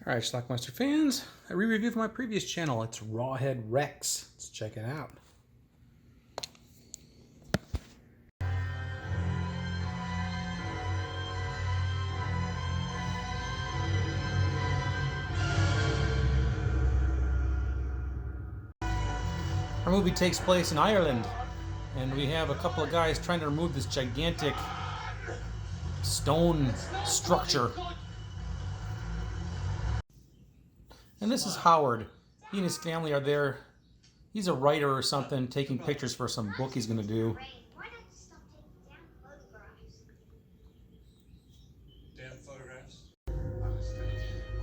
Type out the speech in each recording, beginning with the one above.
Alright, Schlockmeister fans, a re-review from my previous channel. It's Rawhead Rex. Let's check it out. Our movie takes place in Ireland, and we have a couple of guys trying to remove this gigantic stone structure. And this is Howard. He and his family are there. He's a writer or something, taking pictures for some book he's going to do. Damn photographs.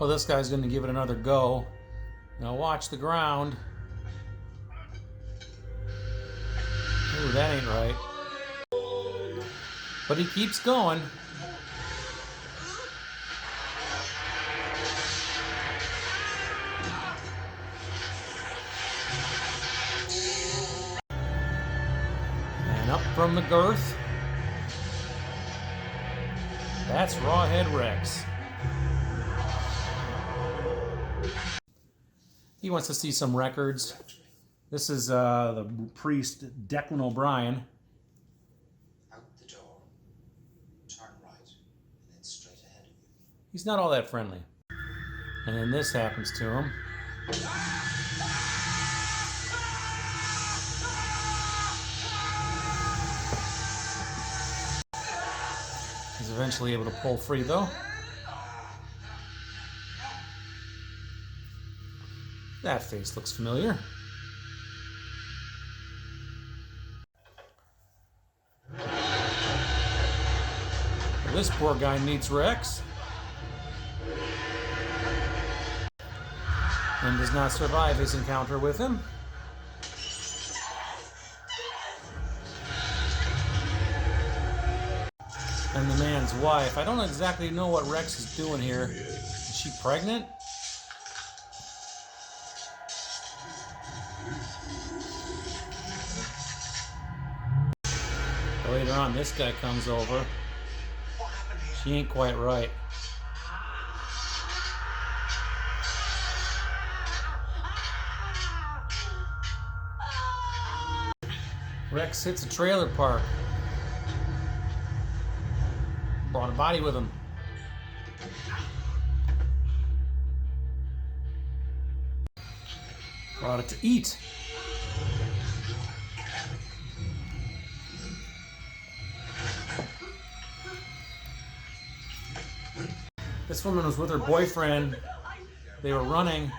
Well, this guy's going to give it another go. Now watch the ground. Ooh, that ain't right. But he keeps going. And up from the girth. That's Rawhead Rex. He wants to see some records. This is the priest, Declan O'Brien. Out the door, turn right, and then straight ahead of you. He's not all that friendly. And then this happens to him. He's eventually able to pull free, though. That face looks familiar. This poor guy meets Rex and does not survive his encounter with him. And the man's wife. I don't exactly know what Rex is doing here. Is she pregnant? Later on, this guy comes over. She ain't quite right. Rex hits a trailer park. Brought a body with him. Brought it to eat. This woman was with her boyfriend. They were running.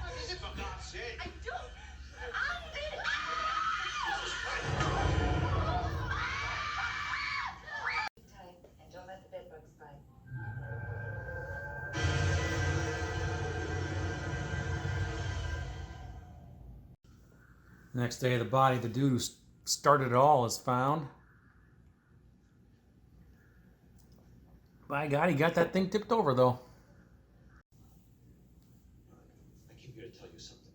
The next day, the body of the dude who started it all is found. By God, he got that thing tipped over, though. I came here to tell you something.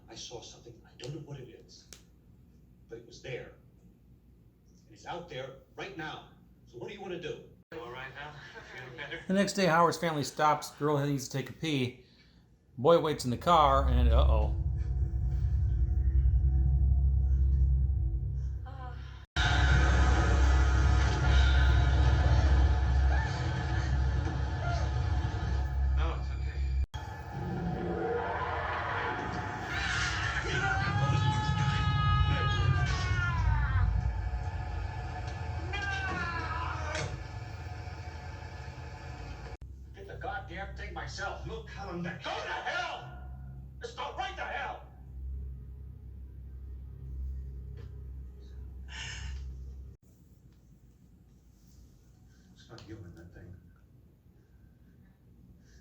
I saw something. I don't know what it is, but it was there. And it's out there right now. So what do you want to do? All right now? Feeling better? The next day, Howard's family stops. Girl needs to take a pee. Boy waits in the car, and uh-oh. Goddamn thing myself. Look, Callum, go to hell! Just go right to hell! It's not human, that thing.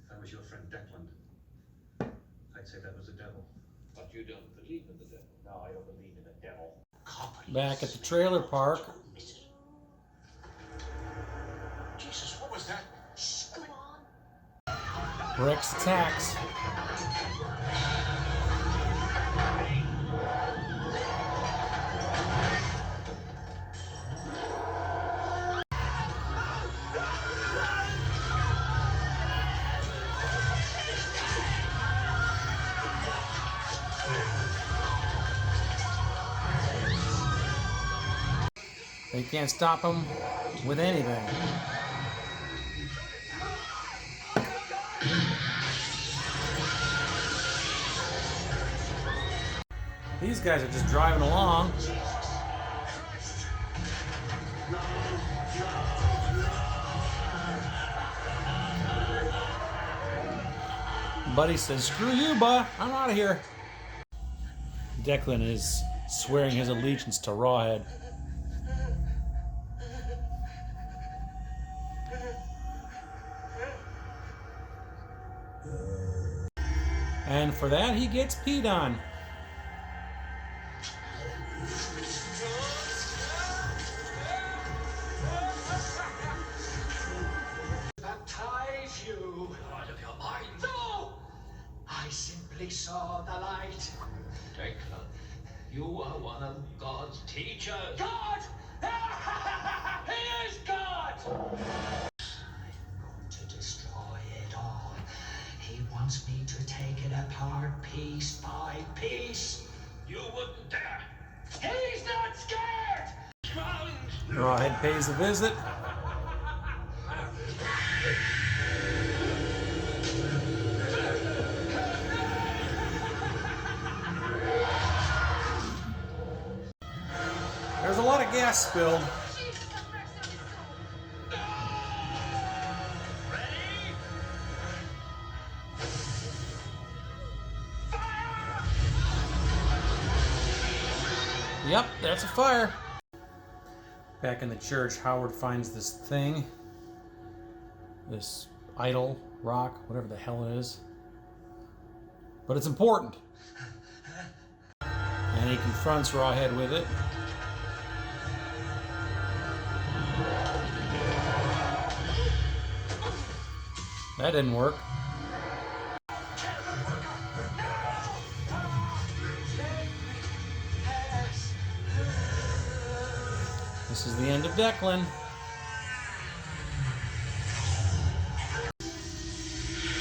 If I was your friend Declan, I'd say that was the devil. But you don't believe in the devil. No, I don't believe in the devil. Back at the trailer park. Jesus, what was that? Rex attacks. They can't stop him with anything. These guys are just driving along. Buddy says, "Screw you, buh. I'm out of here." Declan is swearing his allegiance to Rawhead. And for that, he gets peed on. Baptize you out of your mind. No! I simply saw the light. Declan, you are one of God's teachers. God! He is God! I'm going to destroy it all. He wants me to take it apart piece by piece. You wouldn't dare. He's not scared! Rawhead pays a visit. There's a lot of gas spilled. Yep, that's a fire. Back in the church, Howard finds this thing. This idol, rock, whatever the hell it is. But it's important. And he confronts Rawhead with it. That didn't work. This is the end of Declan.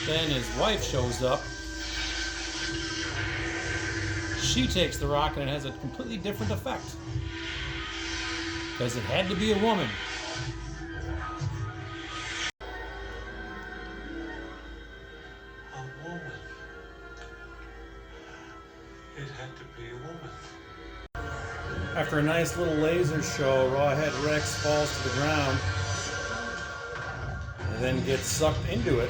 Then his wife shows up. She takes the rock and it has a completely different effect. Because it had to be a woman. A woman. It had to be a woman. After a nice little laser show, Rawhead Rex falls to the ground and then gets sucked into it.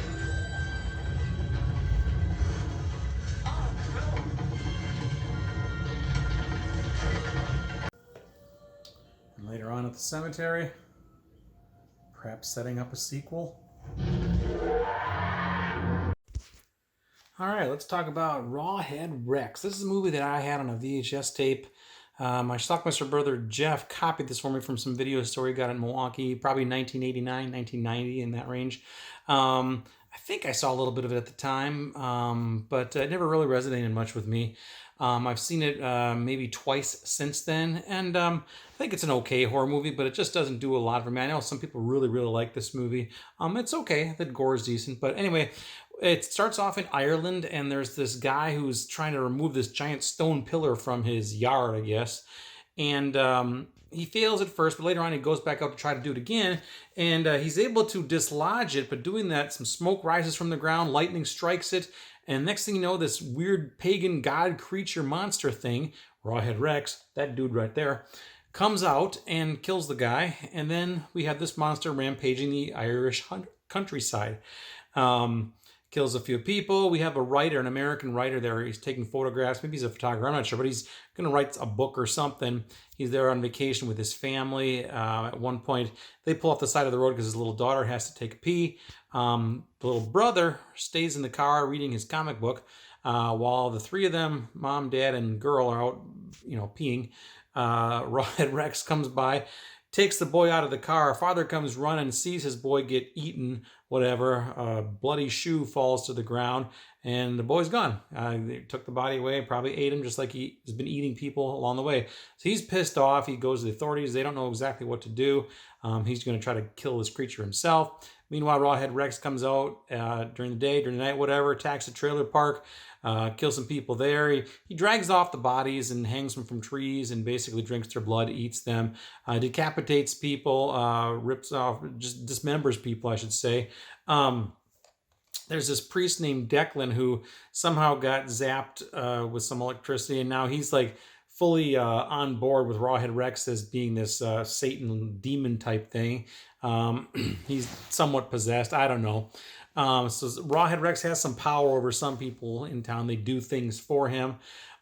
And later on at the cemetery, perhaps setting up a sequel. Alright, let's talk about Rawhead Rex. This is a movie that I had on a VHS tape. My Schlockmeister brother Jeff copied this for me from some video store he got in Milwaukee, probably 1989, 1990, in that range. I think I saw a little bit of it at the time, but it never really resonated much with me. I've seen it maybe twice since then, and I think it's an okay horror movie, but it just doesn't do a lot for me. I know some people really, really like this movie. It's okay. The gore is decent, but anyway, it starts off in Ireland, and there's this guy who's trying to remove this giant stone pillar from his yard, I guess. And he fails at first, but later on he goes back up to try to do it again. And he's able to dislodge it, but doing that, some smoke rises from the ground, lightning strikes it. And next thing you know, this weird pagan god creature monster thing, Rawhead Rex, that dude right there, comes out and kills the guy. And then we have this monster rampaging the Irish countryside. Kills a few people. We have a writer, an American writer there. He's taking photographs. Maybe he's a photographer. I'm not sure, but he's going to write a book or something. He's there on vacation with his family. At one point, they pull off the side of the road because his little daughter has to take a pee. The little brother stays in the car reading his comic book while the three of them, mom, dad, and girl, are out, peeing. Rawhead Rex comes by, takes the boy out of the car. Father comes running, sees his boy get eaten, whatever. A bloody shoe falls to the ground, and the boy's gone. They took the body away, probably ate him, just like he has been eating people along the way. So he's pissed off. He goes to the authorities. They don't know exactly what to do. He's going to try to kill this creature himself. Meanwhile, Rawhead Rex comes out during the day, during the night, whatever, attacks a trailer park, kills some people there. He drags off the bodies and hangs them from trees and basically drinks their blood, eats them, decapitates people, rips off, just dismembers people, I should say. There's this priest named Declan who somehow got zapped with some electricity, and now he's like fully on board with Rawhead Rex as being this Satan demon type thing. He's somewhat possessed. I don't know. So Rawhead Rex has some power over some people in town. They do things for him.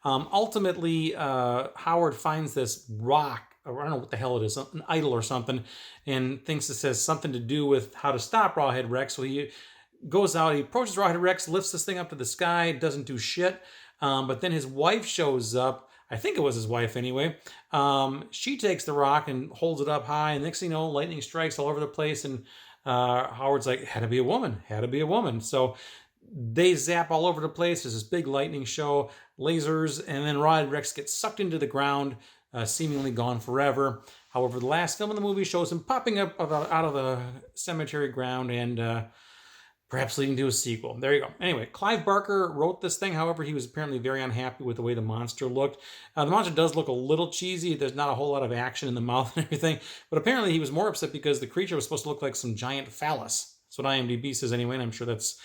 Ultimately, Howard finds this rock, or I don't know what the hell it is, an idol or something, and thinks it says something to do with how to stop Rawhead Rex. So he goes out, he approaches Rawhead Rex, lifts this thing up to the sky, doesn't do shit. But then his wife shows up. I think it was his wife anyway. She takes the rock and holds it up high, and next thing you know, lightning strikes all over the place, and Howard's like, had to be a woman, had to be a woman. So they zap all over the place. There's this big lightning show, lasers, and then Rawhead Rex gets sucked into the ground, seemingly gone forever. However, the last film in the movie shows him popping up out of the cemetery ground and perhaps leading to a sequel. There you go. Anyway, Clive Barker wrote this thing. However, he was apparently very unhappy with the way the monster looked. The monster does look a little cheesy. There's not a whole lot of action in the mouth and everything. But apparently he was more upset because the creature was supposed to look like some giant phallus. That's what IMDb says anyway, and I'm sure that's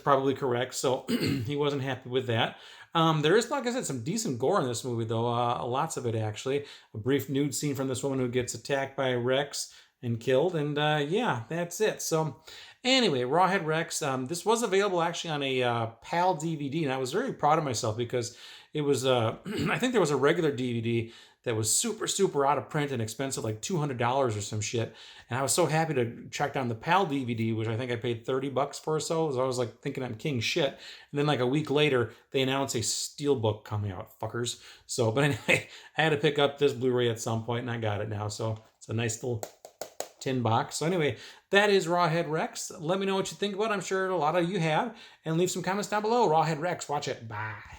probably correct. So he wasn't happy with that. There is, like I said, some decent gore in this movie, though. Lots of it, actually. A brief nude scene from this woman who gets attacked by Rex and killed. And yeah, that's it. So anyway, Rawhead Rex. This was available actually on a PAL DVD, and I was very proud of myself because it was, I think there was a regular DVD that was super, super out of print and expensive, like $200 or some shit. And I was so happy to track down the PAL DVD, which I think I paid $30 for or so. So I was like thinking I'm king shit. And then like a week later, they announced a steelbook coming out, fuckers. So, but anyway, I had to pick up this Blu-ray at some point, and I got it now. So it's a nice little tin box. So anyway, that is Rawhead Rex. Let me know what you think about it. I'm sure a lot of you have. And leave some comments down below. Rawhead Rex. Watch it. Bye.